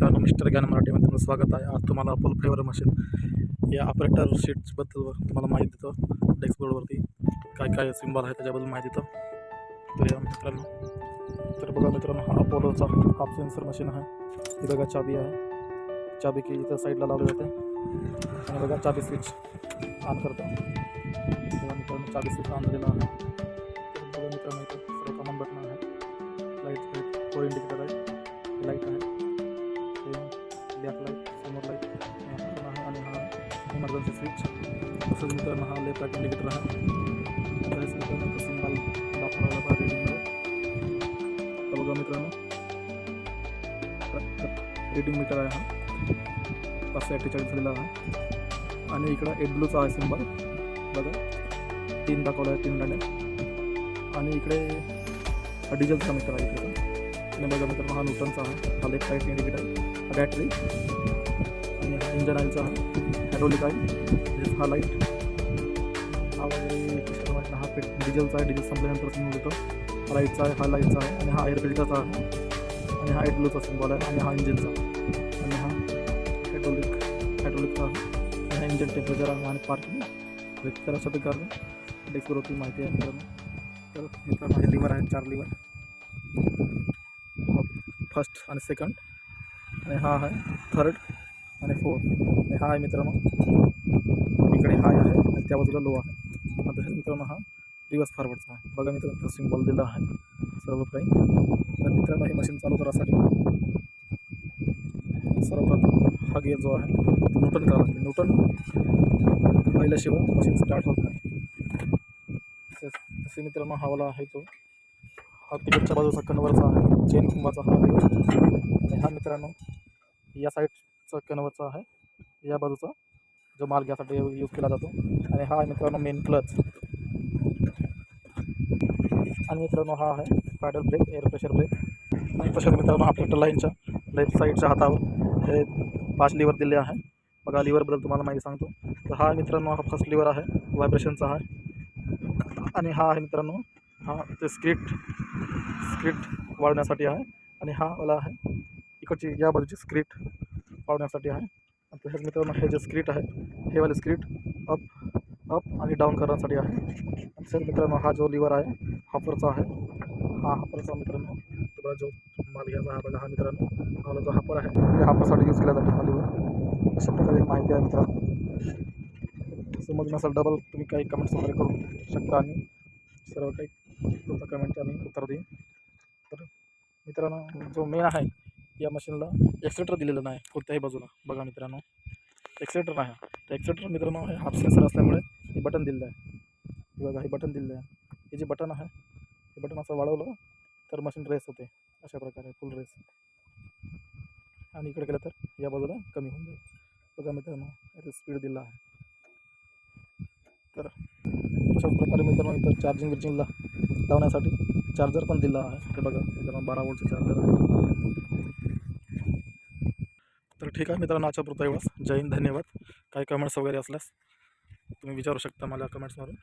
मित्रांनो, मिस्टर ज्ञान मराठीमध्ये तुमचं स्वागत आहे. आज तुम्हाला फुल फ्लेवर मशीन या ऑपरेटर शीट्सबद्दल तुम्हाला माहिती देतो. डेस्कबोर्डवरती काय काय सिम्बॉल आहे त्याच्याबद्दल माहिती देतो. तर या मित्रांनो, बघा मित्रांनो, हा अपोलोचा हाफ सेन्सर मशीन आहे. ही बघा चाबी आहे. चाबी की इथं साईडला लावली जाते आणि बघा चाबी स्विच ऑन करतो. बघा मित्रांनो, चाबी स्विच ऑन झालेला आहे. बघा मित्रांनो, इथं सर्व कॉमन बटन आहे. लाईट 4 इंडिकेटर आहे. लाईट आहे, बॅक लाईट, समोर लाईट आहे आणि हा इमर्जन्सी स्विच. तसंच मित्रांनो हा लेफ्ट राईट इंडिकेटर आहे. तसेच मित्रांनो सिम्बॉल दाखवायला पाहिजे रीडिंगमध्ये. तर बघा मित्रांनो, रीडिंग मीटर आहे हा 548 झालेला आहे आणि इकडं एड ब्लूचा आहे सिम्बॉल. बघा 3 दाखवला आहे, 3 गाड्या. आणि इकडे डिझेलचा मीटर आहे इकडे. आणि बघा मित्रांनो, हा न्यूटनचा आहे. हा लेफ्ट साईड इंडिकेटर आहे. हा बॅटरी आणि हा इंजन ऑइलचा आहे. हायड्रोलिक आहे. हा लाईट, हा वगैरे हा डिझेलचा आहे. डिझेल संपल्यानंतर सिग्नल देतो. हा लाईटचा आहे, हा लाईटचा आहे आणि हा एअर फिल्टरचा आहे आणि हा एडब्लूचा सिम्बॉल आहे आणि हा इंजिनचा आणि हा हायड्रोलिकचा आहे आणि हा इंजन टेम्परेचर आहे आणि पार्किंग. तर अशा प्रकारे डेस्कवरती माहिती आहे मित्रांनो. तर मित्रांनो, हे लिव्हर आहे, 4 लिव्हर, फर्स्ट आणि सेकंड, आणि हा आहे थर्ड आणि फोर्थ. आणि हा आहे मित्रांनो, इकडे हाय आहे आणि त्या बाजूला लो आहे. आणि तसेच मित्रांनो हा रिवर्स फॉरवर्डचा आहे. बघा मित्रांनो, सिम्बॉल दिला आहे सर्व काही. तर मित्रांनो, ही मशीन चालू करायसाठी सर्वप्रथम हा गिअर जो आहे न्यूटन करावा लागते. न्यूटन पाहिल्याशिवाय मशीन स्टार्ट होत नाही. तसे मित्रांनो हा वाला आहे तो, हा तिकडच्या बाजूचा कन्व्हरचा आहे, चेन कुंभाचा हा गिअर. आणि हा मित्रांनो या साईडचा कन्व्हरचा आहे, या बाजूचा जो माल घ्यासाठी यूज केला जातो. आणि हा आहे मित्रांनो मेन क्लच. आणि मित्रांनो हा आहे pedal brake, air pressure brake. आणि तसेच मित्रांनो, आपल्या लाईनच्या लेफ्ट साईडच्या हातावर हे 5 लिव्हर दिले आहे. बघा लिव्हरबद्दल तुम्हाला माहिती सांगतो. तर हा मित्रांनो, हा फर्स्ट लिव्हर आहे, व्हायब्रेशनचा आहे. आणि हा आहे मित्रांनो, हा ते स्क्रिप्ट वाढवण्यासाठी आहे. आणि हा वाला आहे इकडची या बाजूची स्क्रिप्ट वाढवण्यासाठी आहे. आणि तसेच मित्रांनो, हे जे स्क्रिप्ट आहे, हे वाले स्क्रिप्ट अप आणि डाऊन करण्यासाठी आहे. आणि तसेच मित्रांनो, हा जो लिव्हर आहे हॉपरचा आहे. हा हॉपरचा मित्रांनो, तुम्हाला जो माल घ्यायचा हा बघा, हा मित्रांनो हा जो हॉपर आहे त्या हॉपरसाठी यूज केला जातो हा लिव्हर. अशा प्रकारे माहिती आहे मित्रांनो. समज नसेल डबल तुम्ही काही कमेंट्स वगैरे करू शकता आणि सर्व काही तुमचा कमेंटचे आम्ही उत्तर देईन. तर मित्रांनो, जो मेन आहे या मशीनला एक्सेलेटर दिलेलं नाही कोणत्याही बाजूला. बघा मित्रांनो, एक्सेलेटर नाही. तर एक्सेलेटर मित्रांनो हे हाफ सेन्सर असल्यामुळे हे बटन दिलेलं आहे. बघा हे बटन दिलेलं आहे. हे जे बटन आहे हे बटन असं वाढवलं तर मशीन रेस होते, अशा प्रकारे फुल रेस. आणि इकडे गेलं तर या बाजूला कमी होऊन जाईल. बघा मित्रांनो, याचा स्पीड दिला आहे. तर तशाच प्रकारे मित्रांनो, इथं चार्जिंग लावण्यासाठी चार्जर पण दिला आहे. ते बघा मित्रांनो, 12 वोल्टचं चार्जर आहे. तर ठीक आहे मित्रांनो, आजच्या पुरता एवढंच. जय हिंद, धन्यवाद. काही कमेंट्स वगैरे असल्यास तुम्ही विचारू शकता मला कमेंट्समधून.